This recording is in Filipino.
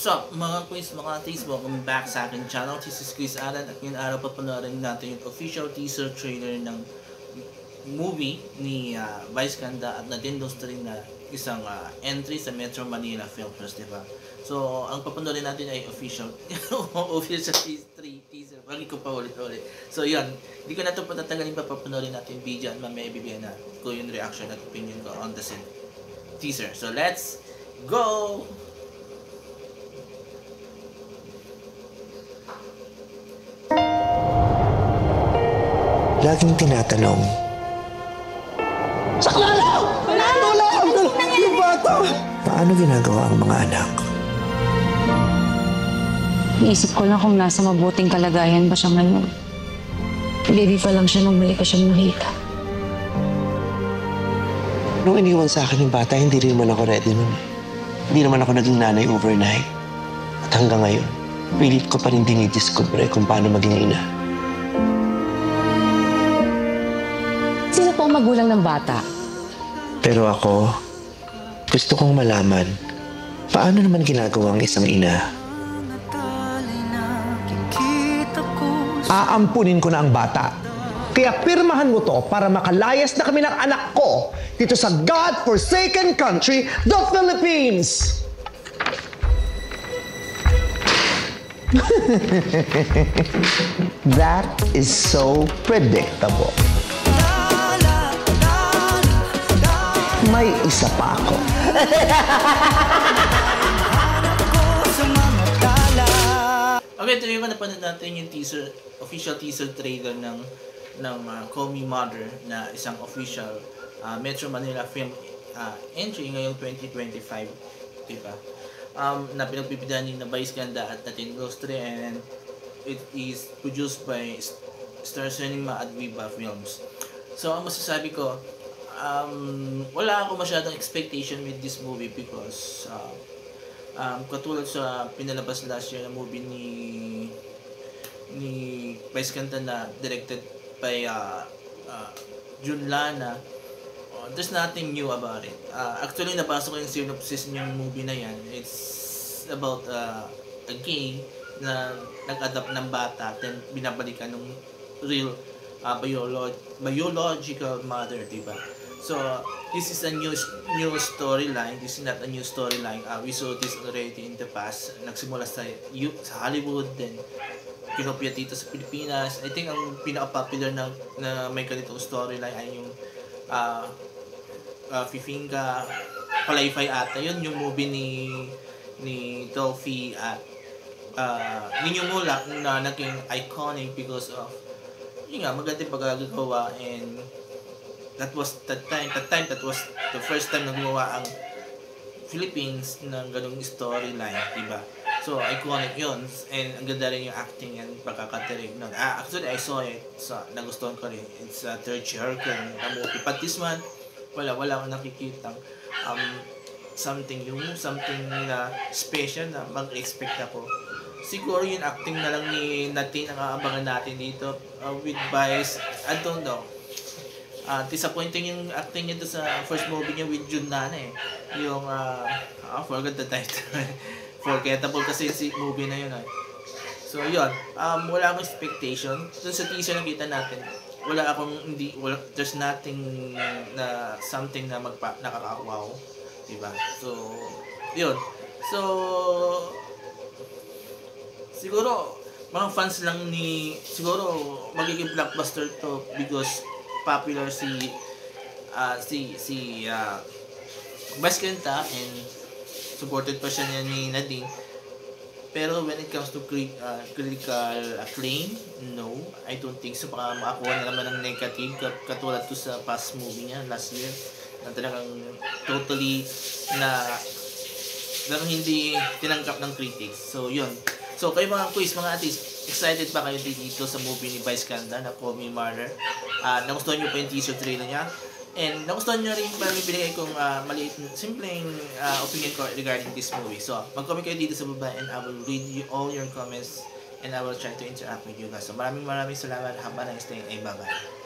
What's up mga quiz, mga atis, welcome back sa akin channel. This is Chris Alan at ngayon araw papanoorin natin yung official teaser trailer ng movie ni Vice Ganda at Nadine Dostrin na isang entry sa Metro Manila Film Festival. So, ang papanoorin natin ay official official teaser. Wagi ko pa ulit-ulit. So, yun. Hindi ko na ito patatagalin pa, papanoorin natin yung video at mamaya ibibigyan na ko yung reaction at opinion ko on the teaser. So, let's go! Laging tinatanong. Sakla lang! Wala! Yung bata! Paano ginagawa ang mga anak? Iisip ko lang kung nasa mabuting kalagayan ba siya ngayon. Baby pa lang siya nung muli ko siya nakita. Nung iniwan sa akin yung bata, hindi rin naman ako ready nun. Hindi naman ako naging nanay overnight. At hanggang ngayon, pilit ko pa rin dinidiscover kung paano maging ina. Sino po ang magulang ng bata? Pero ako, gusto kong malaman, paano naman ginagawa ang isang ina? Aampunin ko na ang bata. Kaya pirmahan mo to para makalayas na kami ng anak ko dito sa God-forsaken country, the Philippines! That is so predictable. May isa pa ako. Okay, tuloy mo napanood natin yung official teaser trailer ng Call Me Mother na isang official Metro Manila Film entry ngayong 2025, diba? Na pinagpipidahan ni Vice Ganda at Nadine Dostrin, and it is produced by Star Cinema at Viva Films. So, ang masasabi ko, wala ako masyadong expectation with this movie because katulad sa pinalabas last year na movie ni Vice Ganda na directed by Jun Lana, there's nothing new about it. Actually, nabasa ko yung synopsis ng movie na yan. It's about a gay na nag-adapt ng bata then binabalikan ng real biological mother, diba? So, this is a new storyline. This is not a new storyline. We saw this already in the past. Nagsimula sa Hollywood, then kinopya dito sa Pilipinas. I think ang pinaka-popular na may ganitong storyline ay yung Fifinga Palayfay ata. Yun yung movie ni Dolphy at Ninyo Mulak na naging iconic because of yun nga, magandang pagkakagawa, and that was the first time na gumawa ang Philippines ng ganung storyline, diba? So, iconic yun, and ang ganda rin yung acting and pagkakatirig nun. Actually, I saw it, so nagustuhan ko rin. It's a third Hurricane na movie. But this one, wala akong nakikitang something na special na mag-expect ako. Siguro yung acting na lang ni Nadine ang aabangan natin dito with Vice. I don't know. Disappointing yung acting niya doon sa first movie niya with Jun Lana eh. Yung, forgot the title. Forgettable kasi si movie na yun eh. So yun, wala akong expectation. Doon sa teaser nakita natin, there's nothing na something na nakaka-wow. Diba? So, yun. So, siguro, mga fans lang siguro magiging blockbuster to because popular si Vice Ganda and supported pa siya niya ni Nadine. Pero when it comes to critical acclaim, no, I don't think so. Baka makakuha na naman ng negative katulad to sa past movie niya last year na talagang totally na hindi tinanggap ng critics. So yun. So kayo mga quiz, mga atis, excited ba kayo dito sa movie ni Vice Ganda na Call Me Mother? Nagustuhan nyo pa yung teaser trailer niya? And nagustuhan nyo rin parang ibigay kong maliit, simpleng opinion ko regarding this movie. So mag-comment kayo dito sa baba and I will read all your comments and I will try to interact with you guys. So maraming salamat. Have a nice day and bye-bye.